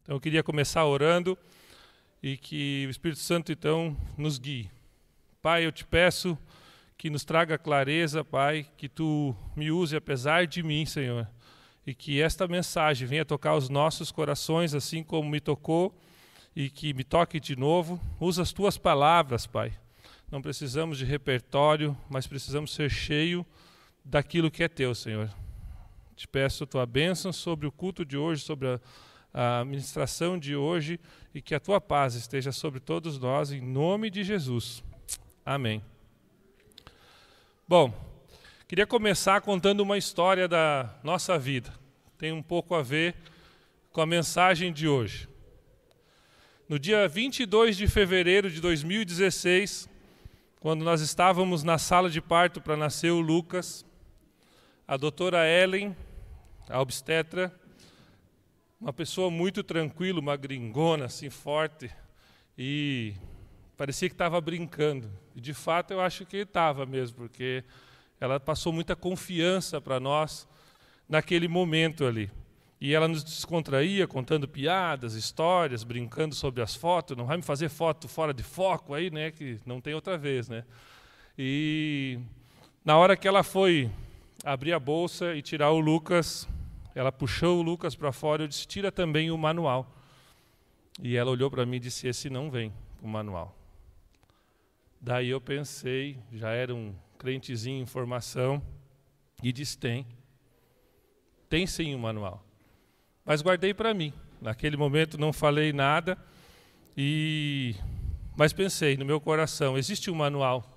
Então eu queria começar orando e que o Espírito Santo então nos guie. Pai, eu te peço que nos traga clareza, Pai, que tu me use apesar de mim, Senhor, e que esta mensagem venha tocar os nossos corações assim como me tocou e que me toque de novo. Usa as tuas palavras, Pai. Não precisamos de repertório, mas precisamos ser cheio daquilo que é teu, Senhor. Te peço a tua bênção sobre o culto de hoje, sobre a ministração de hoje, e que a tua paz esteja sobre todos nós, em nome de Jesus. Amém. Bom, queria começar contando uma história da nossa vida. Tem um pouco a ver com a mensagem de hoje. No dia 22 de fevereiro de 2016, quando nós estávamos na sala de parto para nascer o Lucas, a doutora Ellen, a obstetra, uma pessoa muito tranquila, uma gringona assim forte, e parecia que estava brincando. E de fato eu acho que estava mesmo, porque ela passou muita confiança para nós naquele momento ali. E ela nos descontraía, contando piadas, histórias, brincando sobre as fotos. Não vai me fazer foto fora de foco aí, né? Que não tem outra vez, né? E na hora que ela foi abrir a bolsa e tirar o Lucas, ela puxou o Lucas para fora e eu disse, tira também o manual. E ela olhou para mim e disse, esse não vem, o manual. Daí eu pensei, já era um crentezinho em formação, e disse, tem sim o manual. Mas guardei para mim. Naquele momento não falei nada, mas pensei no meu coração, existe um manual.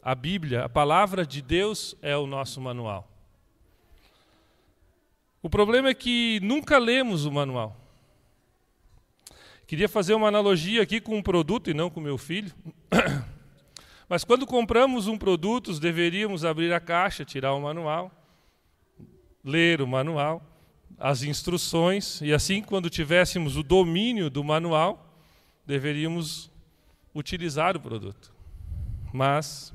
A Bíblia, a palavra de Deus é o nosso manual. O problema é que nunca lemos o manual. Queria fazer uma analogia aqui com um produto e não com meu filho. Mas quando compramos um produto, deveríamos abrir a caixa, tirar o manual, ler o manual, as instruções, e assim, quando tivéssemos o domínio do manual, deveríamos utilizar o produto. Mas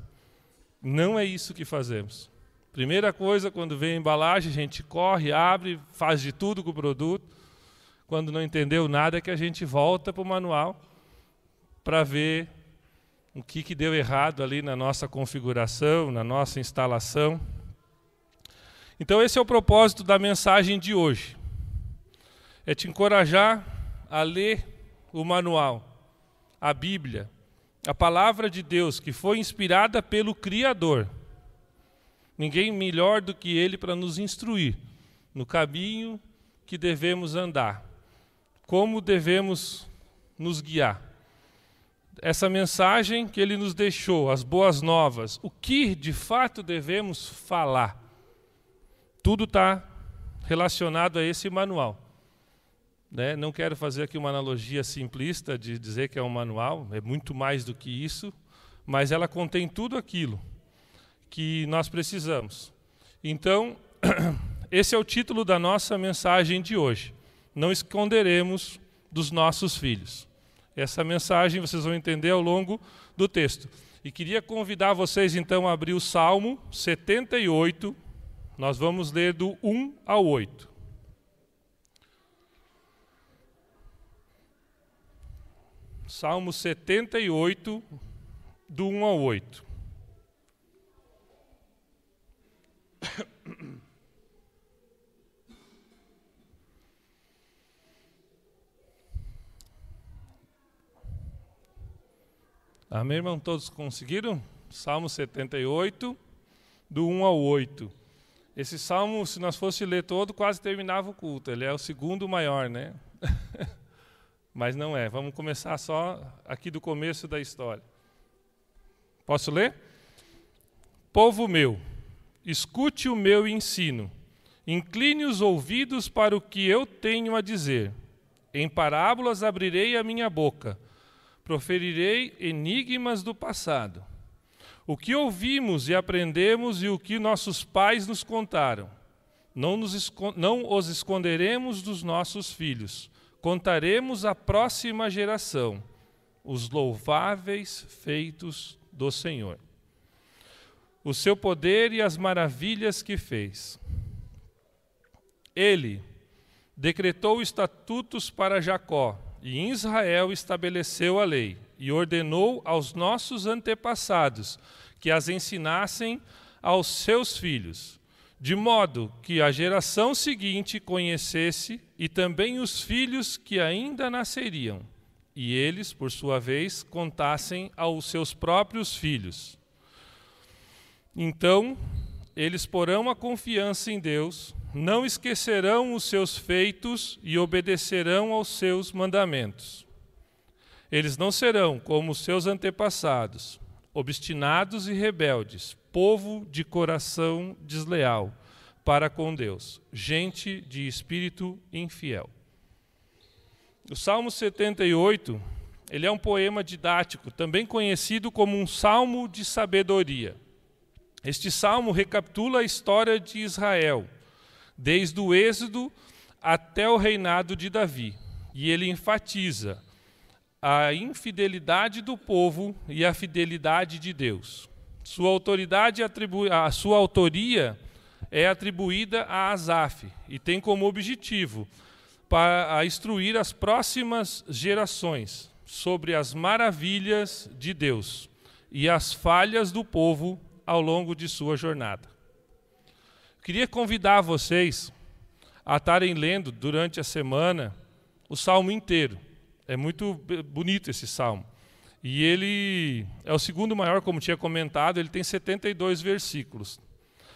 não é isso que fazemos. Primeira coisa, quando vem a embalagem, a gente corre, abre, faz de tudo com o produto. Quando não entendeu nada, é que a gente volta para o manual para ver o que deu errado ali na nossa configuração, na nossa instalação. Então esse é o propósito da mensagem de hoje. É te encorajar a ler o manual, a Bíblia, a palavra de Deus, que foi inspirada pelo Criador. Ninguém melhor do que Ele para nos instruir no caminho que devemos andar, como devemos nos guiar. Essa mensagem que Ele nos deixou, as boas novas, o que de fato devemos falar, tudo está relacionado a esse manual. Né? Não quero fazer aqui uma analogia simplista de dizer que é um manual, é muito mais do que isso, mas ela contém tudo aquilo que nós precisamos. Então, esse é o título da nossa mensagem de hoje. Não esconderemos dos nossos filhos. Essa mensagem vocês vão entender ao longo do texto. E queria convidar vocês então a abrir o Salmo 78. Nós vamos ler do 1 ao 8. Salmo 78, do 1 ao 8. Amém, irmão? Todos conseguiram? Salmo 78, do 1 ao 8. Esse salmo, se nós fosse ler todo, quase terminava o culto. Ele é o segundo maior, né? Mas não é. Vamos começar só aqui do começo da história. Posso ler? Povo meu, escute o meu ensino. Incline os ouvidos para o que eu tenho a dizer. Em parábolas abrirei a minha boca. Proferirei enigmas do passado. O que ouvimos e aprendemos e o que nossos pais nos contaram. Não os esconderemos dos nossos filhos. Contaremos à próxima geração os louváveis feitos do Senhor. O seu poder e as maravilhas que fez. Ele decretou estatutos para Jacó, e em Israel estabeleceu a lei, e ordenou aos nossos antepassados que as ensinassem aos seus filhos, de modo que a geração seguinte conhecesse, e também os filhos que ainda nasceriam, e eles, por sua vez, contassem aos seus próprios filhos. Então, eles porão a confiança em Deus, não esquecerão os seus feitos e obedecerão aos seus mandamentos. Eles não serão como os seus antepassados, obstinados e rebeldes, povo de coração desleal para com Deus, gente de espírito infiel. O Salmo 78, ele é um poema didático, também conhecido como um salmo de sabedoria. Este salmo recapitula a história de Israel, desde o Êxodo até o reinado de Davi, e ele enfatiza a infidelidade do povo e a fidelidade de Deus. Sua autoria é atribuída a Asaf e tem como objetivo para instruir as próximas gerações sobre as maravilhas de Deus e as falhas do povo ao longo de sua jornada. Queria convidar vocês a estarem lendo durante a semana o salmo inteiro. É muito bonito esse salmo. E ele é o segundo maior, como tinha comentado, ele tem 72 versículos.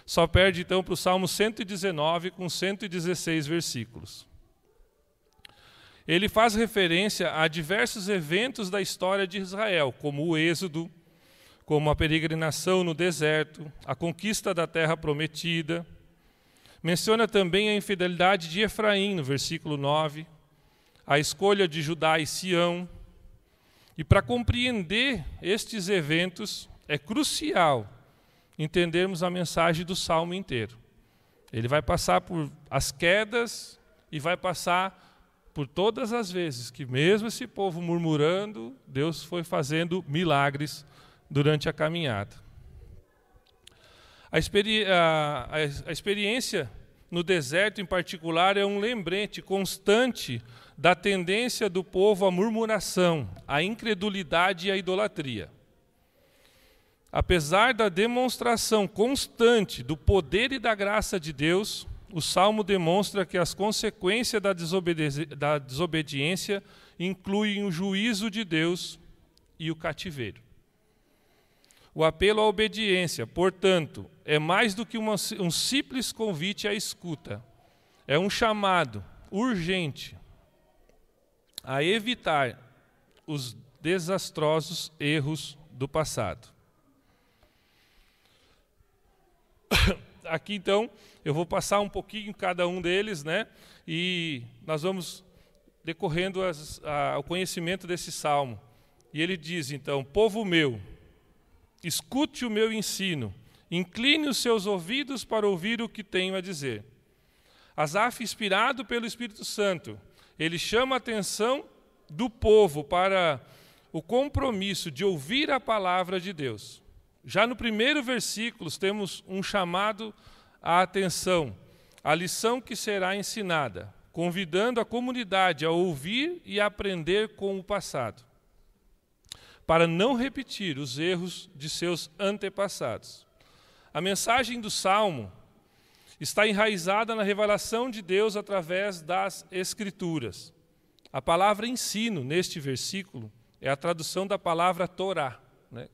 Só perde então para o Salmo 119, com 116 versículos. Ele faz referência a diversos eventos da história de Israel, como o Êxodo, como a peregrinação no deserto, a conquista da terra prometida. Menciona também a infidelidade de Efraim, no versículo 9, a escolha de Judá e Sião. E para compreender estes eventos, é crucial entendermos a mensagem do Salmo inteiro. Ele vai passar por as quedas e vai passar por todas as vezes que, mesmo esse povo murmurando, Deus foi fazendo milagres durante a caminhada. A experiência no deserto, em particular, é um lembrete constante da tendência do povo à murmuração, à incredulidade e à idolatria. Apesar da demonstração constante do poder e da graça de Deus, o Salmo demonstra que as consequências da desobediência incluem o juízo de Deus e o cativeiro. O apelo à obediência, portanto, é mais do que um simples convite à escuta. É um chamado urgente a evitar os desastrosos erros do passado. Aqui, então, eu vou passar um pouquinho cada um deles, né? E nós vamos decorrendo o conhecimento desse salmo. E ele diz, então, povo meu, escute o meu ensino, incline os seus ouvidos para ouvir o que tenho a dizer. Asaf, inspirado pelo Espírito Santo, ele chama a atenção do povo para o compromisso de ouvir a palavra de Deus. Já no primeiro versículo temos um chamado à atenção, a lição que será ensinada, convidando a comunidade a ouvir e aprender com o passado, para não repetir os erros de seus antepassados. A mensagem do Salmo está enraizada na revelação de Deus através das Escrituras. A palavra ensino, neste versículo, é a tradução da palavra Torá, né?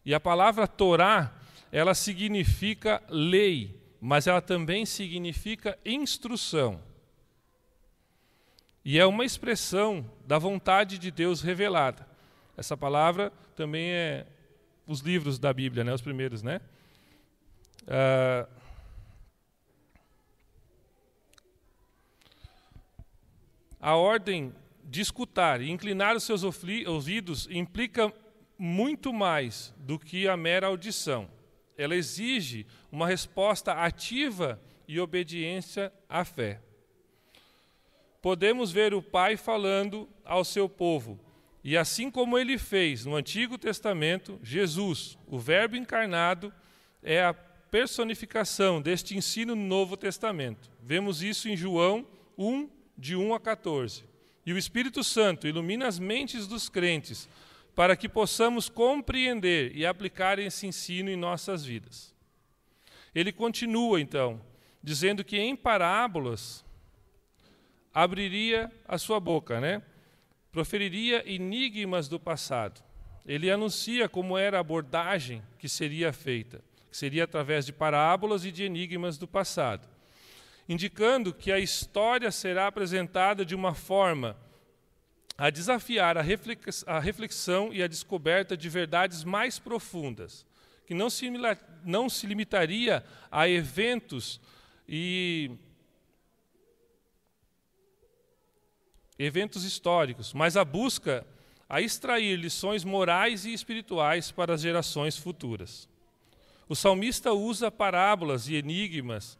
E a palavra Torá, ela significa lei, mas ela também significa instrução. E é uma expressão da vontade de Deus revelada. Essa palavra também é os livros da Bíblia, né, os primeiros, né? A ordem de escutar e inclinar os seus ouvidos implica muito mais do que a mera audição. Ela exige uma resposta ativa e obediência à fé. Podemos ver o Pai falando ao seu povo, e assim como ele fez no Antigo Testamento, Jesus, o Verbo encarnado, é a personificação deste ensino no Novo Testamento. Vemos isso em João 1, de 1 a 14. E o Espírito Santo ilumina as mentes dos crentes para que possamos compreender e aplicar esse ensino em nossas vidas. Ele continua, então, dizendo que em parábolas abriria a sua boca, né? Proferiria enigmas do passado. Ele anuncia como era a abordagem que seria feita, que seria através de parábolas e de enigmas do passado, indicando que a história será apresentada de uma forma a desafiar a reflexão e a descoberta de verdades mais profundas, que não se limitaria a eventos históricos, mas a busca a extrair lições morais e espirituais para as gerações futuras. O salmista usa parábolas e enigmas,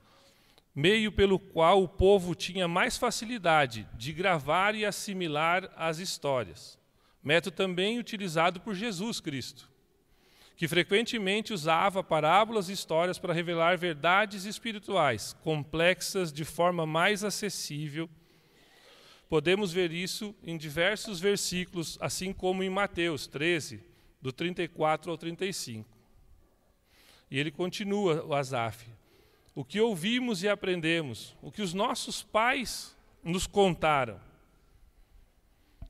meio pelo qual o povo tinha mais facilidade de gravar e assimilar as histórias. Método também utilizado por Jesus Cristo, que frequentemente usava parábolas e histórias para revelar verdades espirituais complexas de forma mais acessível. Podemos ver isso em diversos versículos, assim como em Mateus 13, do 34 ao 35. E ele continua, o Asaf: o que ouvimos e aprendemos, o que os nossos pais nos contaram.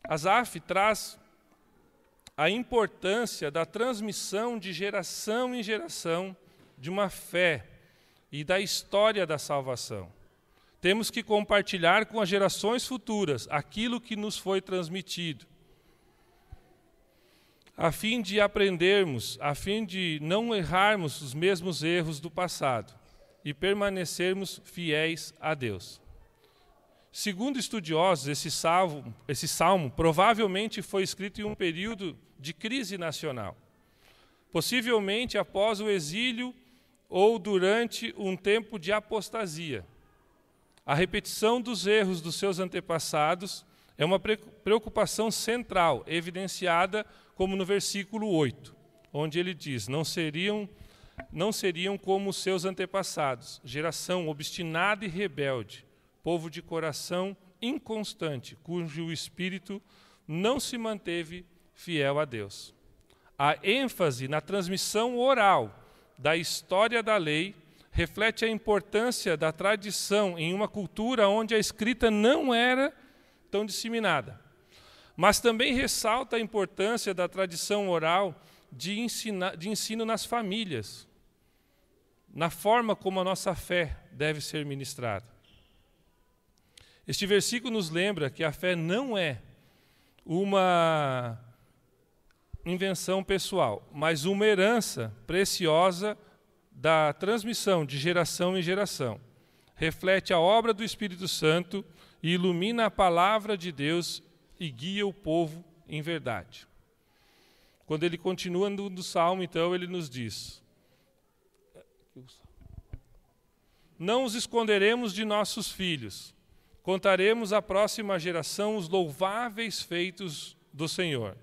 Asaf traz a importância da transmissão de geração em geração de uma fé e da história da salvação. Temos que compartilhar com as gerações futuras aquilo que nos foi transmitido, a fim de aprendermos, a fim de não errarmos os mesmos erros do passado e permanecermos fiéis a Deus. Segundo estudiosos, esse salmo provavelmente foi escrito em um período de crise nacional, possivelmente após o exílio ou durante um tempo de apostasia. A repetição dos erros dos seus antepassados é uma preocupação central, evidenciada como no versículo 8, onde ele diz: não seriam como os seus antepassados, geração obstinada e rebelde, povo de coração inconstante, cujo espírito não se manteve fiel a Deus. A ênfase na transmissão oral da história da lei reflete a importância da tradição em uma cultura onde a escrita não era tão disseminada, mas também ressalta a importância da tradição oral de ensino nas famílias, na forma como a nossa fé deve ser ministrada. Este versículo nos lembra que a fé não é uma invenção pessoal, mas uma herança preciosa da transmissão de geração em geração. Reflete a obra do Espírito Santo e ilumina a palavra de Deus e guia o povo em verdade. Quando ele continua no Salmo, então, ele nos diz: não os esconderemos de nossos filhos, contaremos à próxima geração os louváveis feitos do Senhor,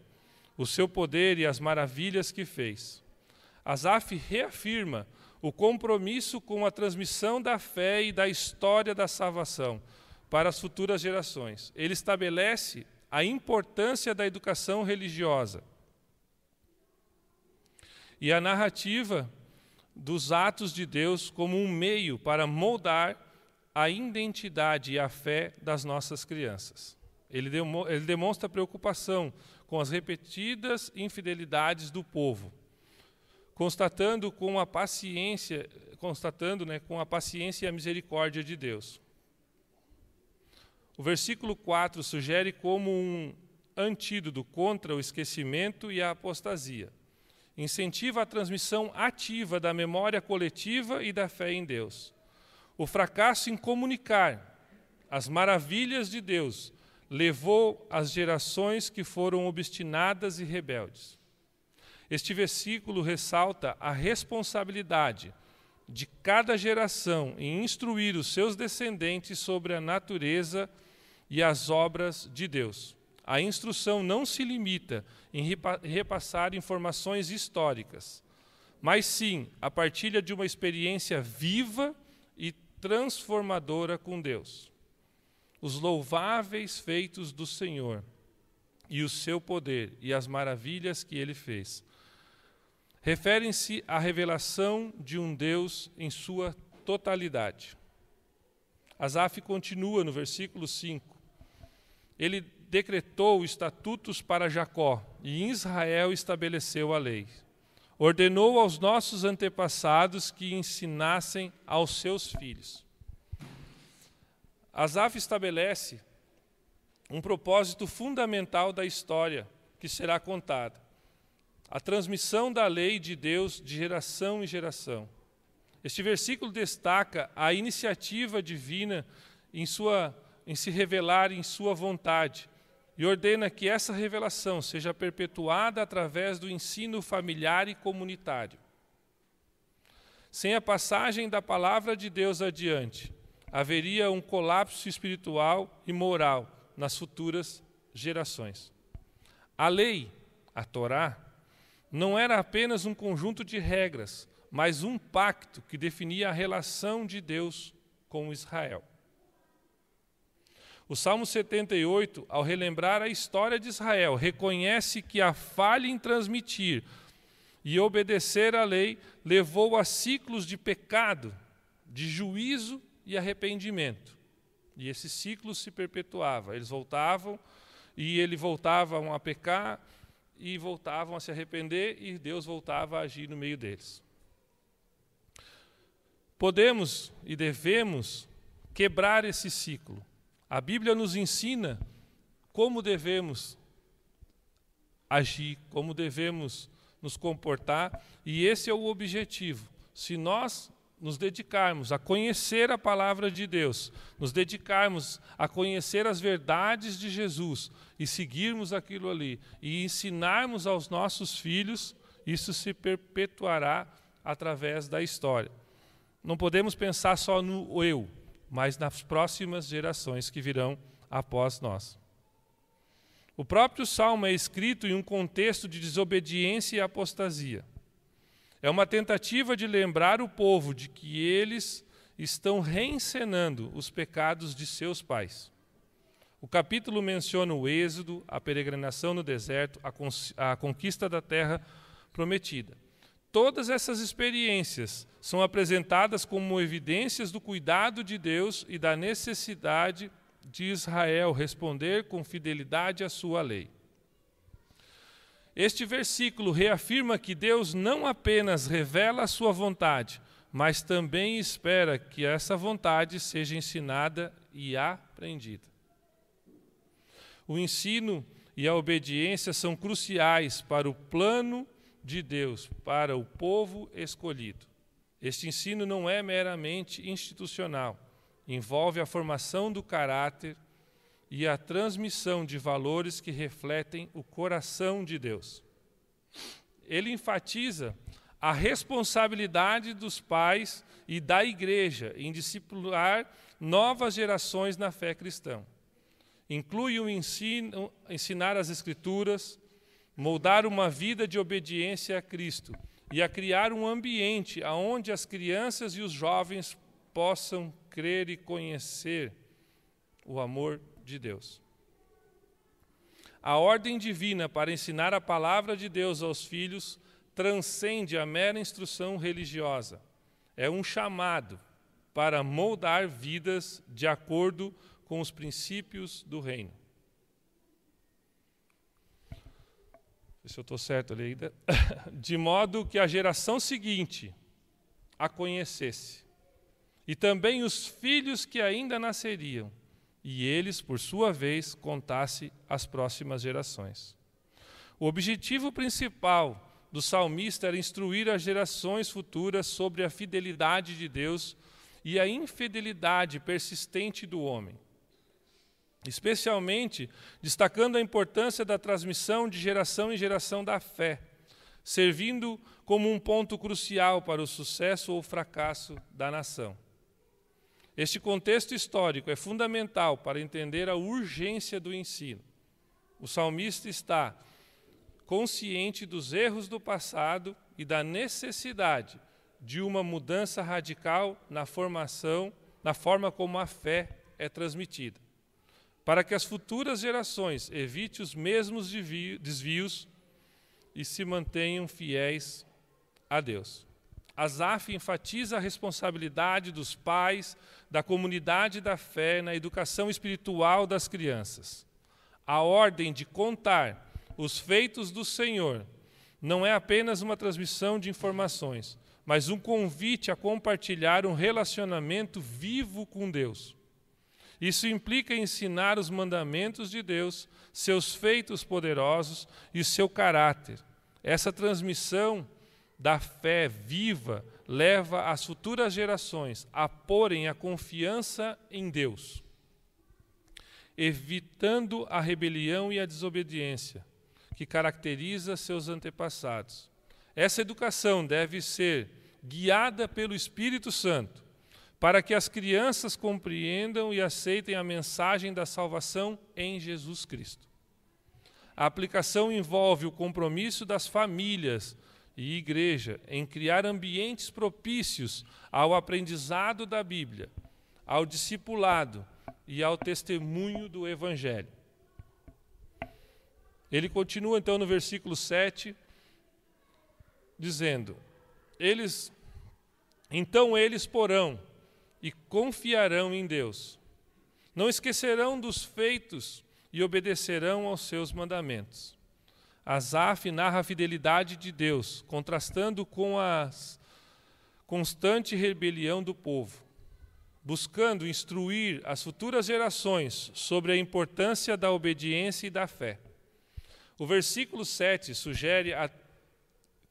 o seu poder e as maravilhas que fez. Asaf reafirma o compromisso com a transmissão da fé e da história da salvação para as futuras gerações. Ele estabelece a importância da educação religiosa e a narrativa dos atos de Deus como um meio para moldar a identidade e a fé das nossas crianças. Ele demonstra preocupação com as repetidas infidelidades do povo, constatando com a paciência e a misericórdia de Deus. O versículo 4 sugere como um antídoto contra o esquecimento e a apostasia. Incentiva a transmissão ativa da memória coletiva e da fé em Deus. O fracasso em comunicar as maravilhas de Deus levou as gerações que foram obstinadas e rebeldes. Este versículo ressalta a responsabilidade de cada geração em instruir os seus descendentes sobre a natureza e as obras de Deus. A instrução não se limita em repassar informações históricas, mas sim a partilha de uma experiência viva e transformadora com Deus. os louváveis feitos do Senhor, e o seu poder, e as maravilhas que ele fez. Referem-se à revelação de um Deus em sua totalidade. Asaf continua no versículo 5. Ele decretou estatutos para Jacó, e em Israel estabeleceu a lei. Ordenou aos nossos antepassados que ensinassem aos seus filhos. Asaf estabelece um propósito fundamental da história que será contada: a transmissão da lei de Deus de geração em geração. Este versículo destaca a iniciativa divina em se revelar em sua vontade e ordena que essa revelação seja perpetuada através do ensino familiar e comunitário. Sem a passagem da palavra de Deus adiante, haveria um colapso espiritual e moral nas futuras gerações. A lei, a Torá, não era apenas um conjunto de regras, mas um pacto que definia a relação de Deus com Israel. O Salmo 78, ao relembrar a história de Israel, reconhece que a falha em transmitir e obedecer à lei levou a ciclos de pecado, de juízo e arrependimento. E esse ciclo se perpetuava. Eles voltavam e eles voltavam a pecar e voltavam a se arrepender e Deus voltava a agir no meio deles. Podemos e devemos quebrar esse ciclo. A Bíblia nos ensina como devemos agir, como devemos nos comportar, e esse é o objetivo. Se nós nos dedicarmos a conhecer a palavra de Deus, nos dedicarmos a conhecer as verdades de Jesus e seguirmos aquilo ali e ensinarmos aos nossos filhos, isso se perpetuará através da história. Não podemos pensar só no eu, mas nas próximas gerações que virão após nós. O próprio Salmo é escrito em um contexto de desobediência e apostasia. É uma tentativa de lembrar o povo de que eles estão reencenando os pecados de seus pais. O capítulo menciona o êxodo, a peregrinação no deserto, a conquista da terra prometida. Todas essas experiências são apresentadas como evidências do cuidado de Deus e da necessidade de Israel responder com fidelidade à sua lei. Este versículo reafirma que Deus não apenas revela a sua vontade, mas também espera que essa vontade seja ensinada e aprendida. O ensino e a obediência são cruciais para o plano de Deus, para o povo escolhido. Este ensino não é meramente institucional, envolve a formação do caráter e a transmissão de valores que refletem o coração de Deus. Ele enfatiza a responsabilidade dos pais e da igreja em discipular novas gerações na fé cristã. Inclui o ensino, ensinar as Escrituras, moldar uma vida de obediência a Cristo e a criar um ambiente onde as crianças e os jovens possam crer e conhecer o amor de Deus. A ordem divina para ensinar a palavra de Deus aos filhos transcende a mera instrução religiosa. É um chamado para moldar vidas de acordo com os princípios do reino. Se eu estou certo ali ainda, de modo que a geração seguinte a conhecesse, e também os filhos que ainda nasceriam, e eles, por sua vez, contassem às próximas gerações. O objetivo principal do salmista era instruir as gerações futuras sobre a fidelidade de Deus e a infidelidade persistente do homem, especialmente destacando a importância da transmissão de geração em geração da fé, servindo como um ponto crucial para o sucesso ou fracasso da nação. Este contexto histórico é fundamental para entender a urgência do ensino. O salmista está consciente dos erros do passado e da necessidade de uma mudança radical na forma como a fé é transmitida. para que as futuras gerações evitem os mesmos desvios e se mantenham fiéis a Deus. Asaf enfatiza a responsabilidade dos pais, da comunidade da fé na educação espiritual das crianças. A ordem de contar os feitos do Senhor não é apenas uma transmissão de informações, mas um convite a compartilhar um relacionamento vivo com Deus. Isso implica ensinar os mandamentos de Deus, seus feitos poderosos e seu caráter. Essa transmissão da fé viva leva as futuras gerações a porem a confiança em Deus, evitando a rebelião e a desobediência que caracteriza seus antepassados. Essa educação deve ser guiada pelo Espírito Santo, para que as crianças compreendam e aceitem a mensagem da salvação em Jesus Cristo. A aplicação envolve o compromisso das famílias e igreja em criar ambientes propícios ao aprendizado da Bíblia, ao discipulado e ao testemunho do Evangelho. Ele continua então no versículo 7, dizendo: Então eles porão e confiarão em Deus. Não esquecerão dos feitos e obedecerão aos seus mandamentos. Asaf narra a fidelidade de Deus, contrastando com a constante rebelião do povo, buscando instruir as futuras gerações sobre a importância da obediência e da fé. O versículo 7 sugere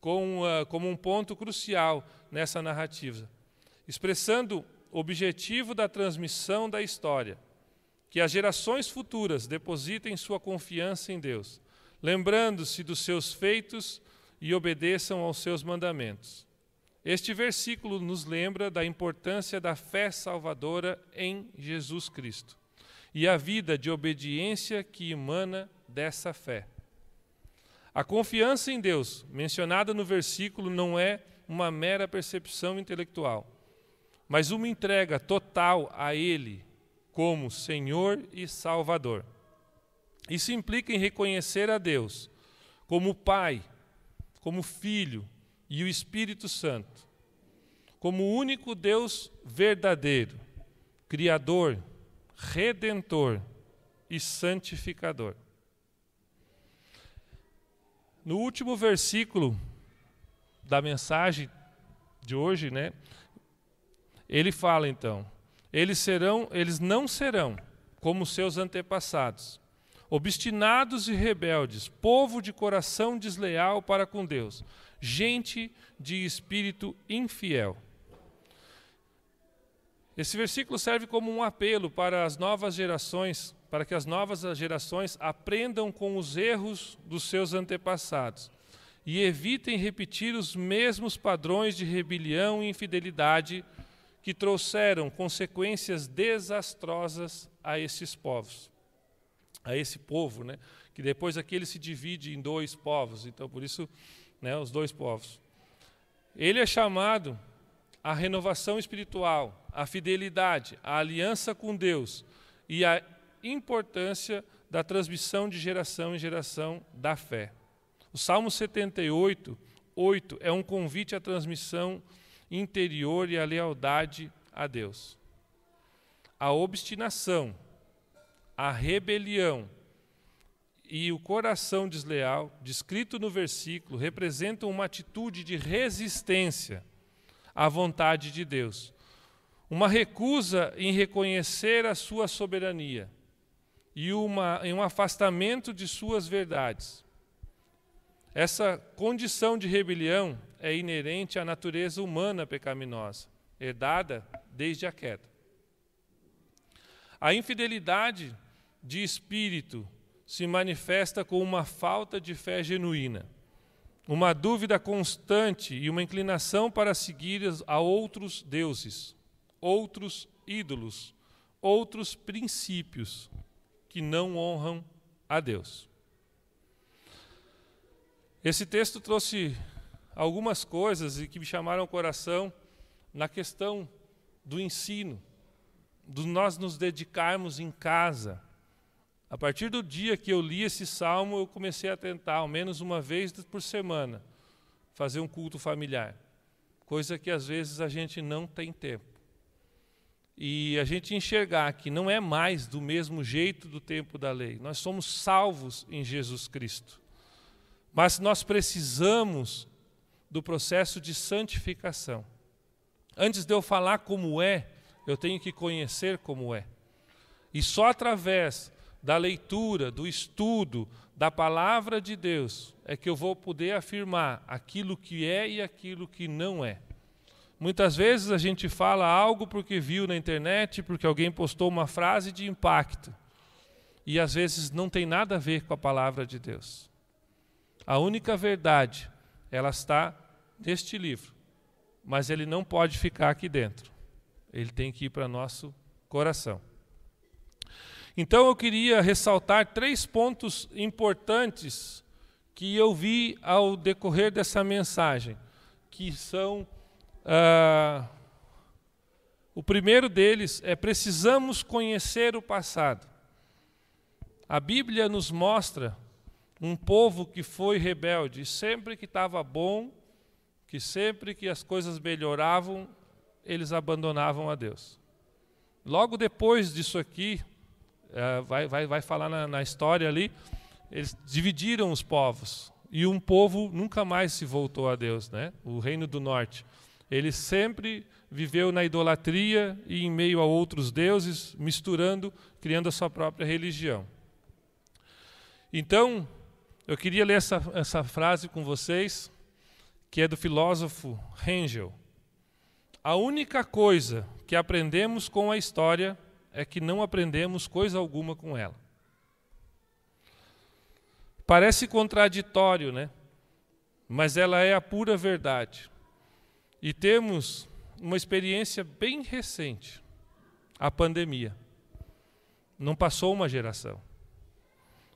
como um ponto crucial nessa narrativa, expressando o objetivo da transmissão da história, que as gerações futuras depositem sua confiança em Deus, lembrando-se dos seus feitos e obedeçam aos seus mandamentos. Este versículo nos lembra da importância da fé salvadora em Jesus Cristo e a vida de obediência que emana dessa fé. A confiança em Deus, mencionada no versículo, não é uma mera percepção intelectual, mas uma entrega total a Ele como Senhor e Salvador. Isso implica em reconhecer a Deus como Pai, como Filho e o Espírito Santo, como o único Deus verdadeiro, Criador, Redentor e Santificador. No último versículo da mensagem de hoje, ele fala então: eles não serão como seus antepassados, obstinados e rebeldes, povo de coração desleal para com Deus, gente de espírito infiel. Esse versículo serve como um apelo para as novas gerações, para que as novas gerações aprendam com os erros dos seus antepassados e evitem repetir os mesmos padrões de rebelião e infidelidade que trouxeram consequências desastrosas a esses povos. A esse povo, que depois aqui ele se divide em dois povos, então por isso, os dois povos. Ele é chamado à renovação espiritual, à fidelidade, à aliança com Deus e à importância da transmissão de geração em geração da fé. O Salmo 78, 8 é um convite à transmissão interior e à lealdade a Deus. A obstinação, a rebelião e o coração desleal, descrito no versículo, representam uma atitude de resistência à vontade de Deus, uma recusa em reconhecer a sua soberania e um afastamento de suas verdades. Essa condição de rebelião é inerente à natureza humana pecaminosa, herdada desde a queda. A infidelidade de espírito se manifesta com uma falta de fé genuína, uma dúvida constante e uma inclinação para seguir a outros deuses, outros ídolos, outros princípios que não honram a Deus. Esse texto trouxe algumas coisas que me chamaram o coração na questão do ensino, de nós nos dedicarmos em casa A partir do dia que eu li esse salmo, eu comecei a tentar, ao menos uma vez por semana, fazer um culto familiar. Coisa que às vezes a gente não tem tempo. E a gente enxergar que não é mais do mesmo jeito do tempo da lei. Nós somos salvos em Jesus Cristo. Mas nós precisamos do processo de santificação. Antes de eu falar como é, eu tenho que conhecer como é. E só através da leitura, do estudo, da palavra de Deus, é que eu vou poder afirmar aquilo que é e aquilo que não é. Muitas vezes a gente fala algo porque viu na internet, porque alguém postou uma frase de impacto. E às vezes não tem nada a ver com a palavra de Deus. A única verdade, ela está neste livro. Mas ele não pode ficar aqui dentro. Ele tem que ir para nosso coração. Então eu queria ressaltar 3 pontos importantes que eu vi ao decorrer dessa mensagem, que são... o primeiro deles é: precisamos conhecer o passado. A Bíblia nos mostra um povo que foi rebelde, e sempre que estava bom, que sempre que as coisas melhoravam, eles abandonavam a Deus. Logo depois disso aqui, vai falar na história ali, eles dividiram os povos, e um povo nunca mais se voltou a Deus, né? O Reino do Norte. Ele sempre viveu na idolatria e em meio a outros deuses, misturando, criando a sua própria religião. Então, eu queria ler essa frase com vocês, que é do filósofo Hegel. A única coisa que aprendemos com a história é que não aprendemos coisa alguma com ela. Parece contraditório, né? Mas ela é a pura verdade. E temos uma experiência bem recente, a pandemia. Não passou uma geração.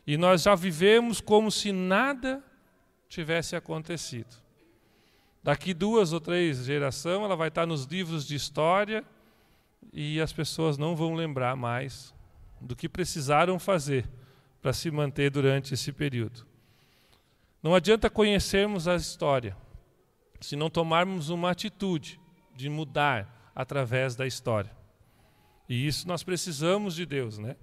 E nós já vivemos como se nada tivesse acontecido. Daqui 2 ou 3 gerações, ela vai estar nos livros de história e as pessoas não vão lembrar mais do que precisaram fazer para se manter durante esse período. Não adianta conhecermos a história se não tomarmos uma atitude de mudar através da história. E isso nós precisamos de Deus, né?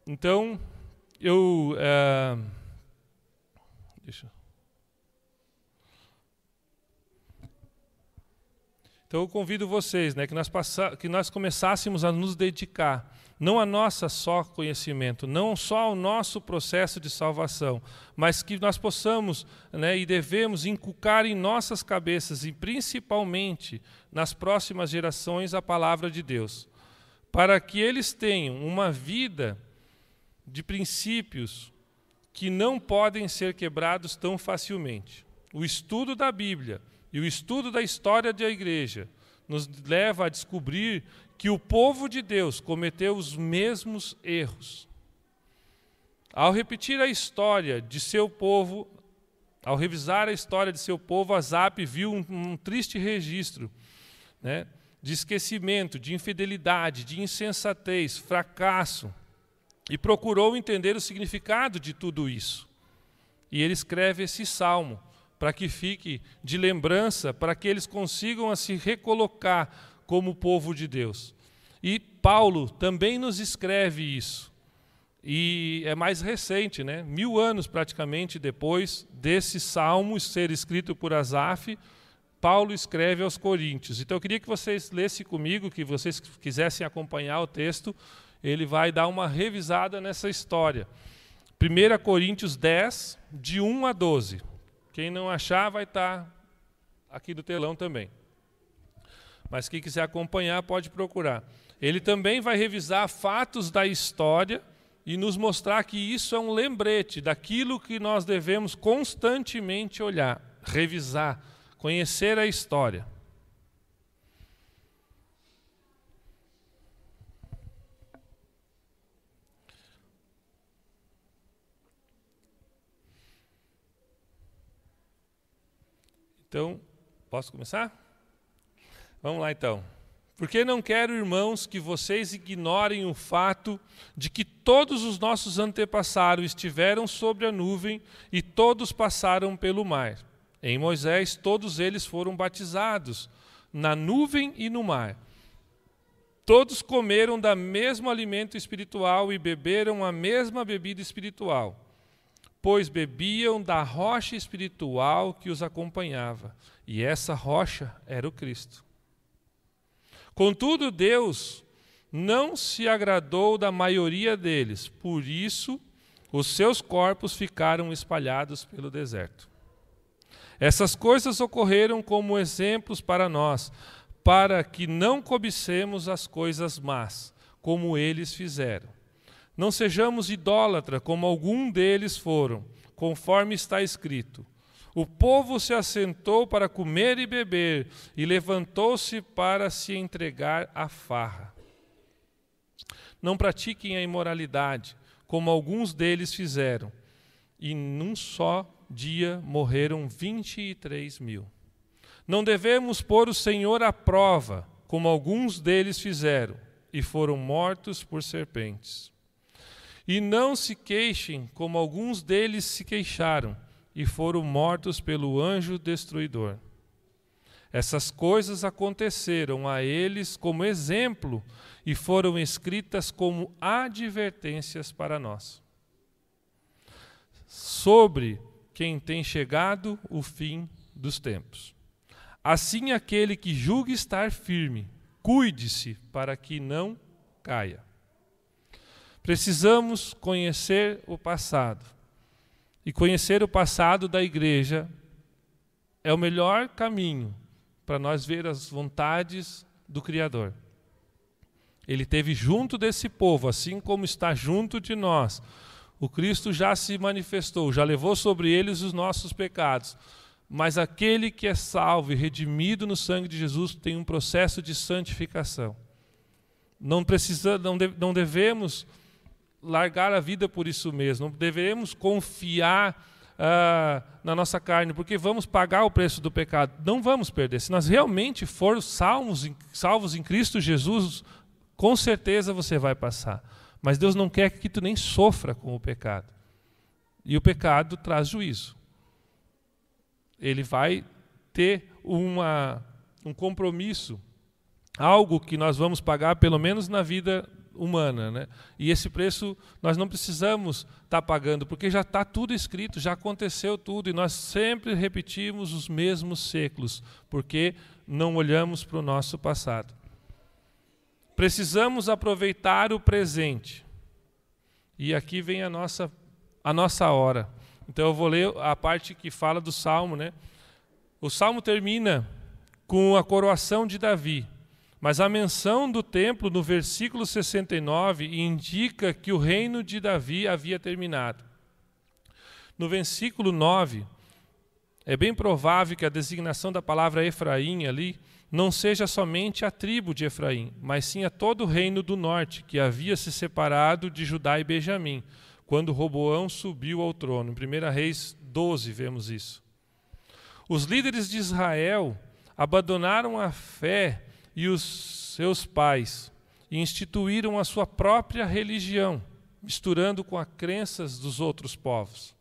Então, Então eu convido vocês, né, que nós começássemos a nos dedicar, não a nossa só conhecimento, não só ao nosso processo de salvação, mas que nós possamos, né, e devemos inculcar em nossas cabeças, e principalmente nas próximas gerações, a palavra de Deus, para que eles tenham uma vida de princípios que não podem ser quebrados tão facilmente. O estudo da Bíblia e o estudo da história da igreja nos leva a descobrir que o povo de Deus cometeu os mesmos erros. Ao repetir a história de seu povo, ao revisar a história de seu povo, Asaf viu um triste registro, né, de esquecimento, de infidelidade, de insensatez, fracasso, e procurou entender o significado de tudo isso. E ele escreve esse salmo, para que fique de lembrança, para que eles consigam se recolocar como povo de Deus. E Paulo também nos escreve isso. E é mais recente, né? 1000 anos praticamente depois desse salmo ser escrito por Asaf, Paulo escreve aos Coríntios. Então eu queria que vocês lessem comigo, que vocês quisessem acompanhar o texto, ele vai dar uma revisada nessa história. 1 Coríntios 10, de 1 a 12. Quem não achar vai estar aqui do telão também. Mas quem quiser acompanhar pode procurar. Ele também vai revisar fatos da história e nos mostrar que isso é um lembrete daquilo que nós devemos constantemente olhar, revisar, conhecer a história. Então, posso começar? Vamos lá então. Porque não quero, irmãos, que vocês ignorem o fato de que todos os nossos antepassados estiveram sobre a nuvem e todos passaram pelo mar. Em Moisés, todos eles foram batizados na nuvem e no mar. Todos comeram da mesmo alimento espiritual e beberam a mesma bebida espiritual, pois bebiam da rocha espiritual que os acompanhava, e essa rocha era o Cristo. Contudo, Deus não se agradou da maioria deles, por isso os seus corpos ficaram espalhados pelo deserto. Essas coisas ocorreram como exemplos para nós, para que não cobicemos as coisas más, como eles fizeram. Não sejamos idólatras, como algum deles foram, conforme está escrito. O povo se assentou para comer e beber, e levantou-se para se entregar à farra. Não pratiquem a imoralidade, como alguns deles fizeram, e num só dia morreram 23.000. Não devemos pôr o Senhor à prova, como alguns deles fizeram, e foram mortos por serpentes. E não se queixem, como alguns deles se queixaram, e foram mortos pelo anjo destruidor. Essas coisas aconteceram a eles como exemplo e foram escritas como advertências para nós, sobre quem tem chegado o fim dos tempos. Assim, aquele que julga estar firme, cuide-se para que não caia. Precisamos conhecer o passado. E conhecer o passado da igreja é o melhor caminho para nós ver as vontades do Criador. Ele esteve junto desse povo, assim como está junto de nós. O Cristo já se manifestou, já levou sobre eles os nossos pecados. Mas aquele que é salvo e redimido no sangue de Jesus tem um processo de santificação. Não devemos largar a vida por isso mesmo. Não devemos confiar na nossa carne, porque vamos pagar o preço do pecado. Não vamos perder. Se nós realmente formos salvos em Cristo Jesus, com certeza você vai passar. Mas Deus não quer que tu nem sofra com o pecado. E o pecado traz juízo. Ele vai ter um compromisso, algo que nós vamos pagar pelo menos na vida humana, né? E esse preço nós não precisamos estar pagando, porque já está tudo escrito, já aconteceu tudo, e nós sempre repetimos os mesmos séculos, porque não olhamos para o nosso passado. Precisamos aproveitar o presente. E aqui vem a nossa hora. Então eu vou ler a parte que fala do Salmo, né? O Salmo termina com a coroação de Davi, mas a menção do templo no versículo 69 indica que o reino de Davi havia terminado. No versículo 9, é bem provável que a designação da palavra Efraim ali não seja somente a tribo de Efraim, mas sim a todo o reino do norte, que havia se separado de Judá e Benjamim, quando Roboão subiu ao trono. Em 1 Reis 12 vemos isso. Os líderes de Israel abandonaram a fé e os seus pais e instituíram a sua própria religião, misturando com as crenças dos outros povos.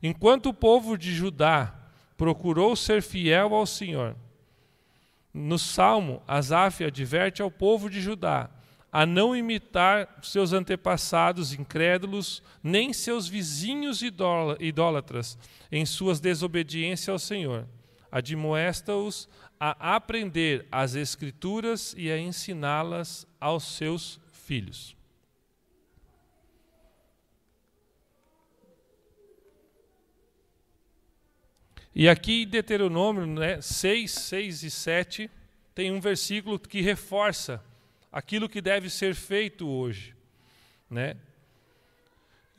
Enquanto o povo de Judá procurou ser fiel ao Senhor, no Salmo, Asaf adverte ao povo de Judá a não imitar seus antepassados incrédulos, nem seus vizinhos idólatras, em suas desobediências ao Senhor. Admoesta-os a aprender as Escrituras e a ensiná-las aos seus filhos. E aqui em Deuteronômio 6, 6 e 7, tem um versículo que reforça aquilo que deve ser feito hoje, né?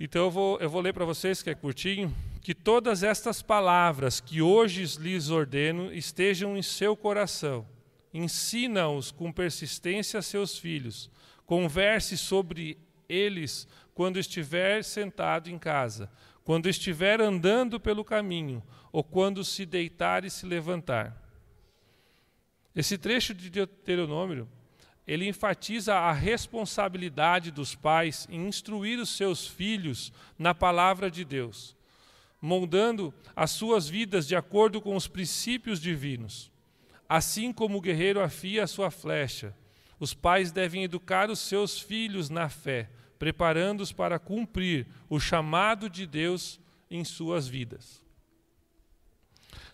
Então eu vou ler para vocês, que é curtinho, que todas estas palavras que hoje lhes ordeno estejam em seu coração. Ensina-os com persistência a seus filhos. Converse sobre eles quando estiver sentado em casa, quando estiver andando pelo caminho, ou quando se deitar e se levantar. Esse trecho de Deuteronômio, ele enfatiza a responsabilidade dos pais em instruir os seus filhos na palavra de Deus, moldando as suas vidas de acordo com os princípios divinos. Assim como o guerreiro afia a sua flecha, os pais devem educar os seus filhos na fé, preparando-os para cumprir o chamado de Deus em suas vidas.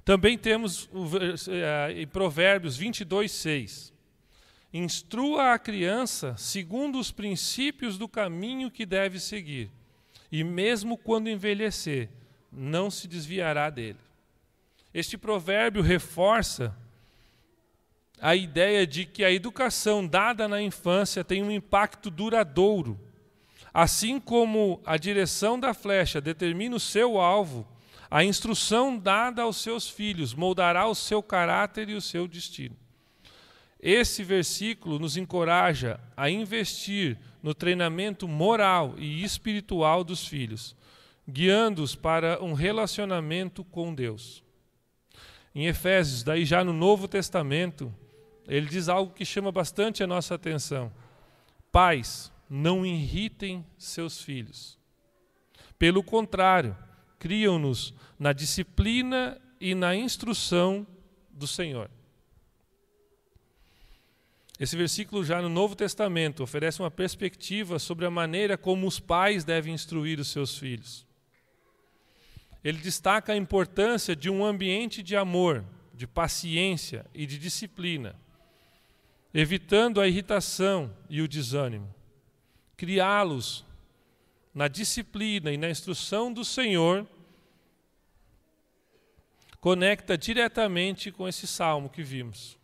Também temos em Provérbios 22:6. Instrua a criança segundo os princípios do caminho que deve seguir, e mesmo quando envelhecer, não se desviará dele. Este provérbio reforça a ideia de que a educação dada na infância tem um impacto duradouro. Assim como a direção da flecha determina o seu alvo, a instrução dada aos seus filhos moldará o seu caráter e o seu destino. Esse versículo nos encoraja a investir no treinamento moral e espiritual dos filhos, guiando-os para um relacionamento com Deus. Em Efésios, daí já no Novo Testamento, ele diz algo que chama bastante a nossa atenção. Pais, não irritem seus filhos. Pelo contrário, criam-nos na disciplina e na instrução do Senhor. Esse versículo já no Novo Testamento oferece uma perspectiva sobre a maneira como os pais devem instruir os seus filhos. Ele destaca a importância de um ambiente de amor, de paciência e de disciplina, evitando a irritação e o desânimo. Criá-los na disciplina e na instrução do Senhor conecta diretamente com esse salmo que vimos,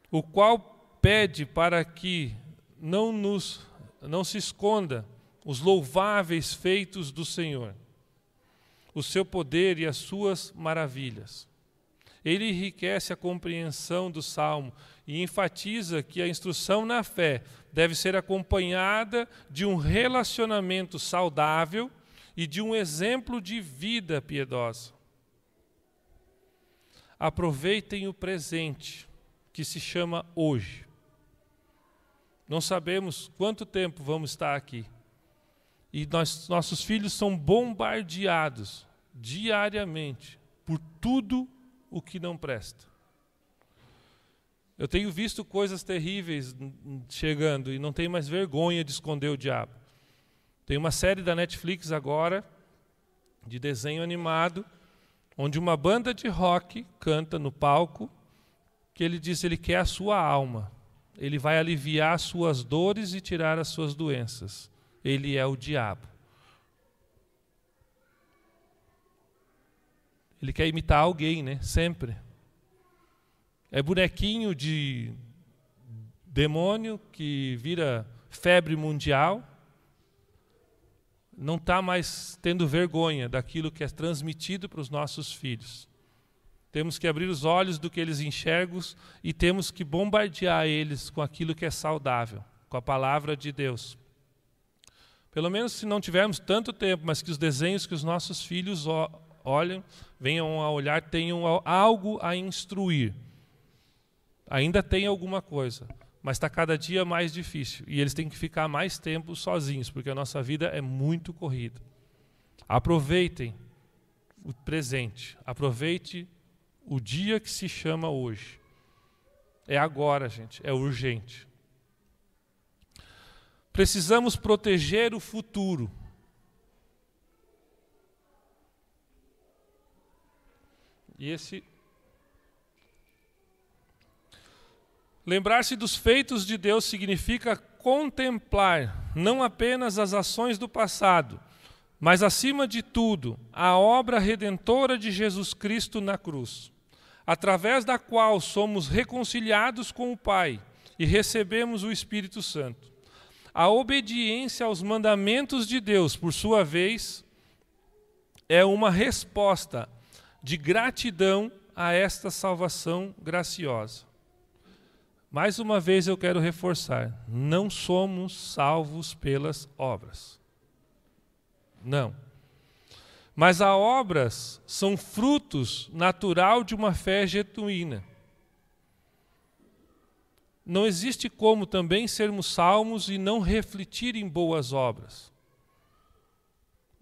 o qual pede para que não se esconda os louváveis feitos do Senhor, o seu poder e as suas maravilhas. Ele enriquece a compreensão do salmo e enfatiza que a instrução na fé deve ser acompanhada de um relacionamento saudável e de um exemplo de vida piedosa. Aproveitem o presente, que se chama hoje. Não sabemos quanto tempo vamos estar aqui. E nossos filhos são bombardeados diariamente por tudo o que não presta. Eu tenho visto coisas terríveis chegando e não tenho mais vergonha de esconder o diabo. Tem uma série da Netflix agora, de desenho animado, onde uma banda de rock canta no palco, que ele diz que ele quer a sua alma. Ele vai aliviar as suas dores e tirar as suas doenças. Ele é o diabo. Ele quer imitar alguém, né? Sempre. É bonequinho de demônio que vira febre mundial. Não está mais tendo vergonha daquilo que é transmitido para os nossos filhos. Temos que abrir os olhos do que eles enxergam e temos que bombardear eles com aquilo que é saudável, com a palavra de Deus. Pelo menos se não tivermos tanto tempo, mas que os desenhos que os nossos filhos olham, venham a olhar, tenham algo a instruir. Ainda tem alguma coisa, mas está cada dia mais difícil. E eles têm que ficar mais tempo sozinhos, porque a nossa vida é muito corrida. Aproveitem o presente, aproveite o dia que se chama hoje. É agora, gente, é urgente. Precisamos proteger o futuro. Lembrar-se dos feitos de Deus significa contemplar não apenas as ações do passado, mas, acima de tudo, a obra redentora de Jesus Cristo na cruz, através da qual somos reconciliados com o Pai e recebemos o Espírito Santo. A obediência aos mandamentos de Deus, por sua vez, é uma resposta de gratidão a esta salvação graciosa. Mais uma vez eu quero reforçar, não somos salvos pelas obras. Não. Mas as obras são frutos natural de uma fé genuína. não existe como também sermos salmos e não refletir em boas obras.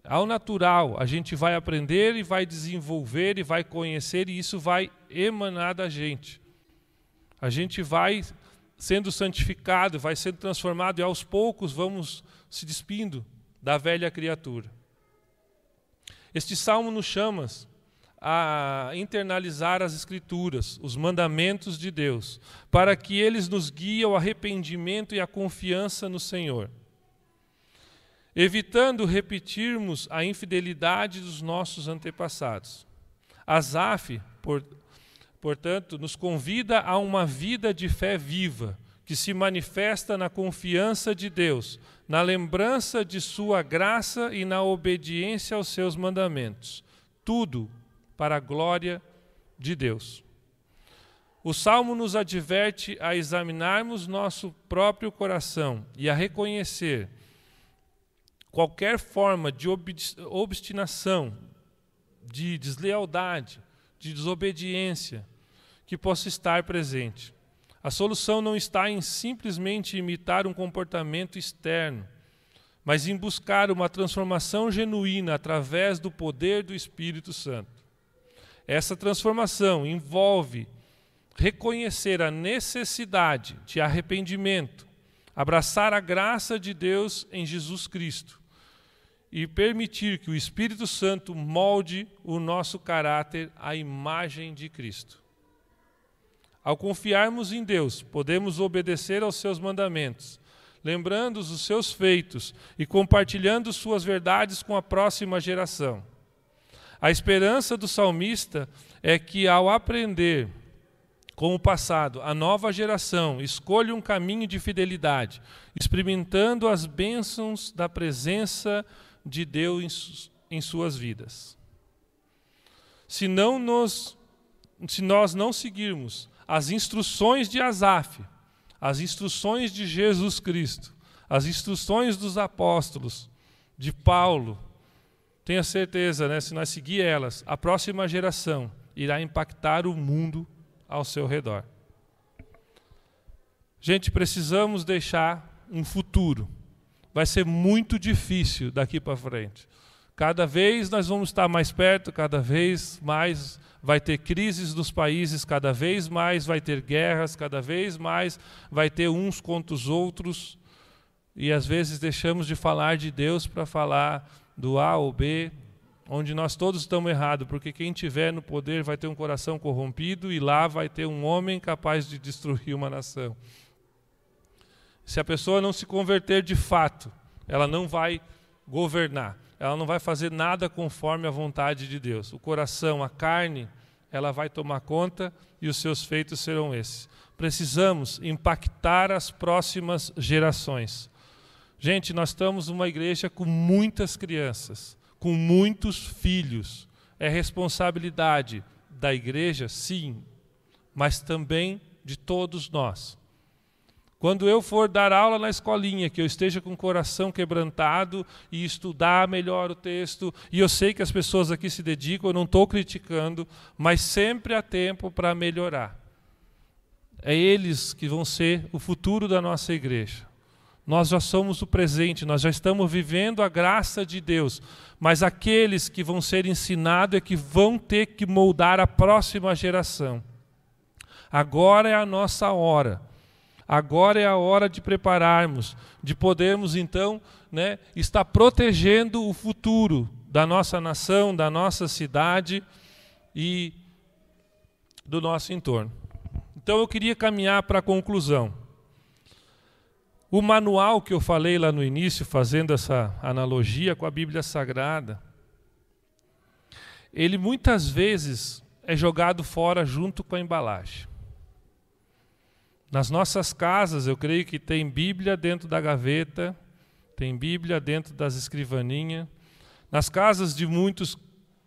Ao natural, a gente vai aprender e vai desenvolver e vai conhecer, e isso vai emanar da gente. A gente vai sendo santificado, vai sendo transformado, e aos poucos vamos se despindo da velha criatura. Este salmo nos chama a internalizar as Escrituras, os mandamentos de Deus, para que eles nos guiem ao arrependimento e à confiança no Senhor, evitando repetirmos a infidelidade dos nossos antepassados. Asaf, portanto, nos convida a uma vida de fé viva, que se manifesta na confiança de Deus, na lembrança de sua graça e na obediência aos seus mandamentos. Tudo para a glória de Deus. O Salmo nos adverte a examinarmos nosso próprio coração e a reconhecer qualquer forma de obstinação, de deslealdade, de desobediência que possa estar presente. A solução não está em simplesmente imitar um comportamento externo, mas em buscar uma transformação genuína através do poder do Espírito Santo. Essa transformação envolve reconhecer a necessidade de arrependimento, abraçar a graça de Deus em Jesus Cristo e permitir que o Espírito Santo molde o nosso caráter à imagem de Cristo. Ao confiarmos em Deus, podemos obedecer aos seus mandamentos, lembrando os seus feitos e compartilhando suas verdades com a próxima geração. A esperança do salmista é que, ao aprender com o passado, a nova geração escolha um caminho de fidelidade, experimentando as bênçãos da presença de Deus em suas vidas. Se nós não seguirmos as instruções de Asaf, as instruções de Jesus Cristo, as instruções dos apóstolos, de Paulo, tenha certeza, se nós seguir elas, a próxima geração irá impactar o mundo ao seu redor. Gente, precisamos deixar um futuro. Vai ser muito difícil daqui para frente. Cada vez nós vamos estar mais perto, cada vez mais vai ter crises nos países, cada vez mais vai ter guerras, cada vez mais vai ter uns contra os outros. E às vezes deixamos de falar de Deus para falar do A ou B, onde nós todos estamos errados, porque quem estiver no poder vai ter um coração corrompido e lá vai ter um homem capaz de destruir uma nação. Se a pessoa não se converter de fato, ela não vai governar, ela não vai fazer nada conforme a vontade de Deus. O coração, a carne, ela vai tomar conta e os seus feitos serão esses. Precisamos impactar as próximas gerações. Gente, nós estamos numa igreja com muitas crianças, com muitos filhos. É responsabilidade da igreja, sim, mas também de todos nós. Quando eu for dar aula na escolinha, que eu esteja com o coração quebrantado e estudar melhor o texto, e eu sei que as pessoas aqui se dedicam, eu não estou criticando, mas sempre há tempo para melhorar. É eles que vão ser o futuro da nossa igreja. Nós já somos o presente, nós já estamos vivendo a graça de Deus, mas aqueles que vão ser ensinados é que vão ter que moldar a próxima geração. Agora é a nossa hora. Agora é a hora de prepararmos, de podermos então estar protegendo o futuro da nossa nação, da nossa cidade e do nosso entorno. Então eu queria caminhar para a conclusão. O manual que eu falei lá no início, fazendo essa analogia com a Bíblia Sagrada, ele muitas vezes é jogado fora junto com a embalagem. Nas nossas casas, eu creio que tem Bíblia dentro da gaveta, tem Bíblia dentro das escrivaninhas. Nas casas de muitos,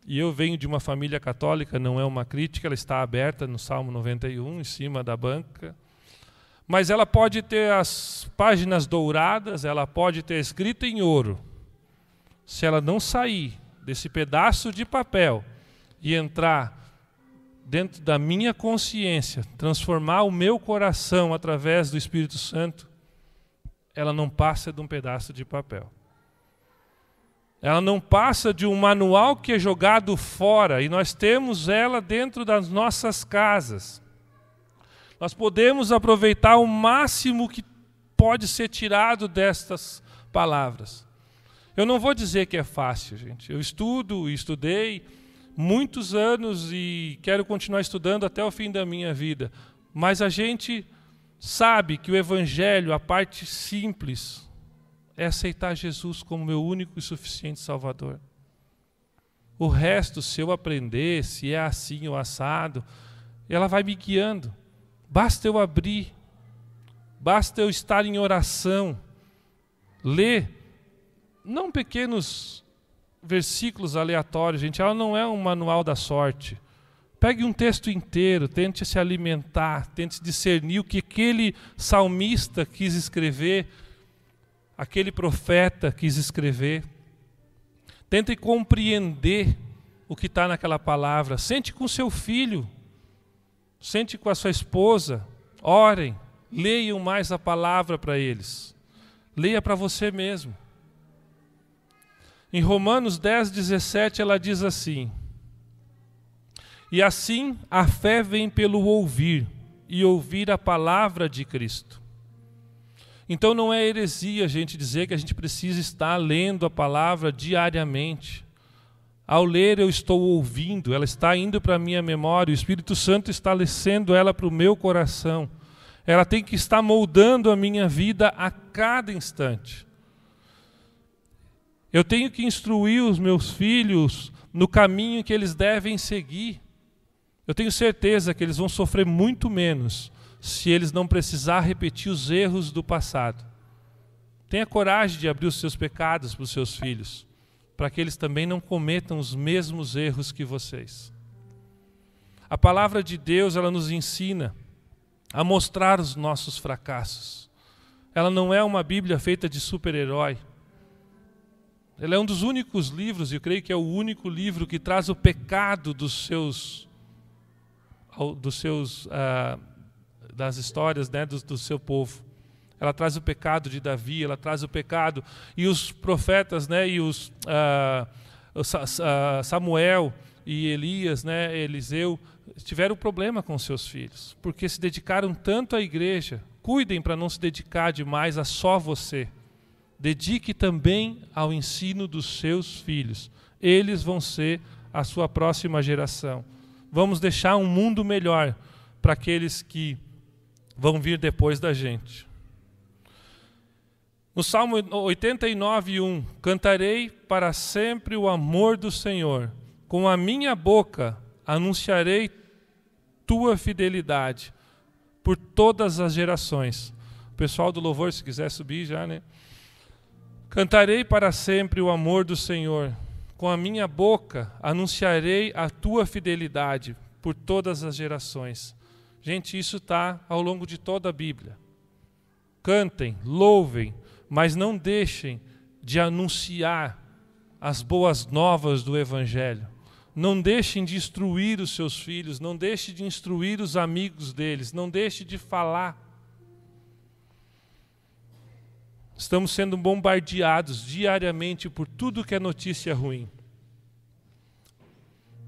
e eu venho de uma família católica, não é uma crítica, ela está aberta no Salmo 91, em cima da banca. Mas ela pode ter as páginas douradas, ela pode ter escrita em ouro. Se ela não sair desse pedaço de papel e entrar dentro da minha consciência, transformar o meu coração através do Espírito Santo, ela não passa de um pedaço de papel. Ela não passa de um manual que é jogado fora, e nós temos ela dentro das nossas casas. Nós podemos aproveitar o máximo que pode ser tirado destas palavras. Eu não vou dizer que é fácil, gente. Eu estudo e estudei muitos anos e quero continuar estudando até o fim da minha vida. Mas a gente sabe que o Evangelho, a parte simples, é aceitar Jesus como meu único e suficiente Salvador. O resto, se eu aprender, se é assim ou assado, ela vai me guiando. Basta eu abrir, basta eu estar em oração, ler, não pequenos versículos aleatórios, gente, ela não é um manual da sorte. Pegue um texto inteiro, tente se alimentar, tente discernir o que aquele salmista quis escrever, aquele profeta quis escrever. Tente compreender o que está naquela palavra. Sente com seu filho, sente com a sua esposa, orem, leiam mais a palavra para eles. Leia para você mesmo. Em Romanos 10:17 ela diz assim: e assim a fé vem pelo ouvir, e ouvir a palavra de Cristo. Então não é heresia a gente dizer que a gente precisa estar lendo a palavra diariamente. Ao ler eu estou ouvindo, ela está indo para a minha memória, o Espírito Santo está descendo ela para o meu coração. Ela tem que estar moldando a minha vida a cada instante. Eu tenho que instruir os meus filhos no caminho que eles devem seguir. Eu tenho certeza que eles vão sofrer muito menos se eles não precisar repetir os erros do passado. Tenha coragem de abrir os seus pecados para os seus filhos, para que eles também não cometam os mesmos erros que vocês. A palavra de Deus, ela nos ensina a mostrar os nossos fracassos. Ela não é uma Bíblia feita de super-herói. Ela é um dos únicos livros, e eu creio que é o único livro que traz o pecado das histórias, né, do seu povo. Ela traz o pecado de Davi, ela traz o pecado, e os profetas, né, e Samuel e Elias, né, Eliseu, tiveram problema com seus filhos, porque se dedicaram tanto à igreja. Cuidem para não se dedicar demais a só você. Dedique também ao ensino dos seus filhos. Eles vão ser a sua próxima geração. Vamos deixar um mundo melhor para aqueles que vão vir depois da gente. No Salmo 89:1, cantarei para sempre o amor do Senhor. Com a minha boca anunciarei tua fidelidade por todas as gerações. O pessoal do louvor, se quiser subir já, né? Cantarei para sempre o amor do Senhor. Com a minha boca anunciarei a tua fidelidade por todas as gerações. Gente, isso está ao longo de toda a Bíblia. Cantem, louvem, mas não deixem de anunciar as boas novas do Evangelho. Não deixem de instruir os seus filhos, não deixem de instruir os amigos deles, não deixem de falar. Estamos sendo bombardeados diariamente por tudo que é notícia ruim.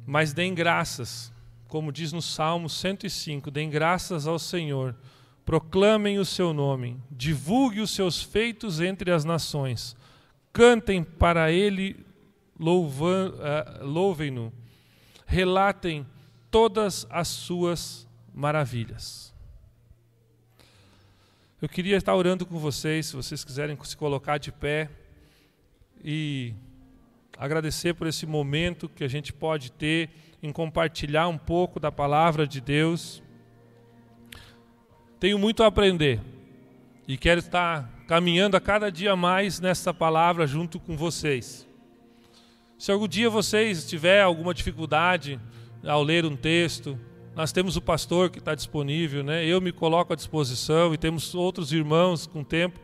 Mas deem graças, como diz no Salmo 105, deem graças ao Senhor, proclamem o seu nome, divulguem os seus feitos entre as nações, cantem para Ele, louvem-no, relatem todas as suas maravilhas. Eu queria estar orando com vocês, se vocês quiserem se colocar de pé e agradecer por esse momento que a gente pode ter em compartilhar um pouco da palavra de Deus. Tenho muito a aprender e quero estar caminhando a cada dia mais nessa palavra junto com vocês. Se algum dia vocês tiverem alguma dificuldade ao ler um texto, nós temos o pastor que está disponível, né? Eu me coloco à disposição e temos outros irmãos com tempo,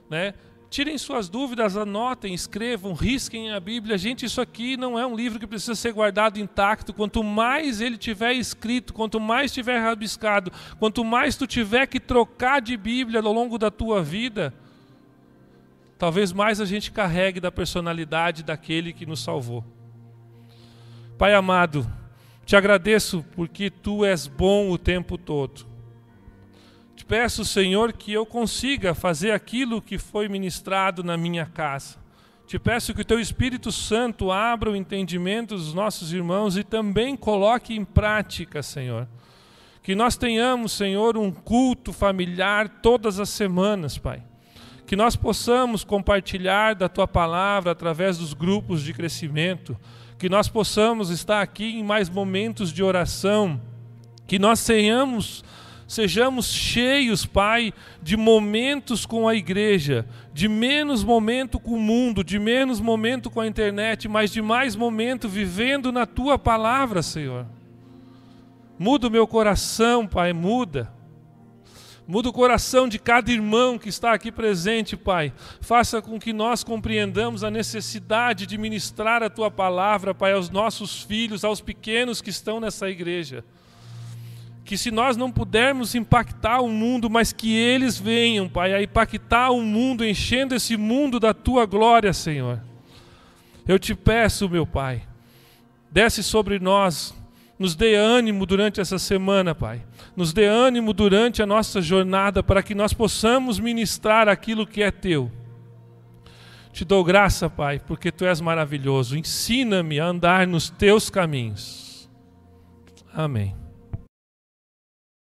né, Tirem suas dúvidas, anotem, escrevam, risquem a Bíblia. Gente, isso aqui não é um livro que precisa ser guardado intacto. Quanto mais ele tiver escrito, quanto mais tiver rabiscado, quanto mais tu tiver que trocar de Bíblia ao longo da tua vida, talvez mais a gente carregue da personalidade daquele que nos salvou. Pai amado, te agradeço porque tu és bom o tempo todo. Te peço, Senhor, que eu consiga fazer aquilo que foi ministrado na minha casa. Te peço que o teu Espírito Santo abra o entendimento dos nossos irmãos e também coloque em prática, Senhor. Que nós tenhamos, Senhor, um culto familiar todas as semanas, Pai. Que nós possamos compartilhar da tua palavra através dos grupos de crescimento. Que nós possamos estar aqui em mais momentos de oração. Que nós sejamos cheios, Pai, de momentos com a igreja, de menos momento com o mundo, de menos momento com a internet, mas de mais momento vivendo na tua palavra, Senhor. Muda o meu coração, Pai, muda. Muda o coração de cada irmão que está aqui presente, Pai. Faça com que nós compreendamos a necessidade de ministrar a tua palavra, Pai, aos nossos filhos, aos pequenos que estão nessa igreja. Que se nós não pudermos impactar o mundo, mas que eles venham, Pai, a impactar o mundo, enchendo esse mundo da Tua glória, Senhor. Eu te peço, meu Pai, desce sobre nós, nos dê ânimo durante essa semana, Pai. Nos dê ânimo durante a nossa jornada, para que nós possamos ministrar aquilo que é Teu. Te dou graça, Pai, porque Tu és maravilhoso. Ensina-me a andar nos Teus caminhos. Amém.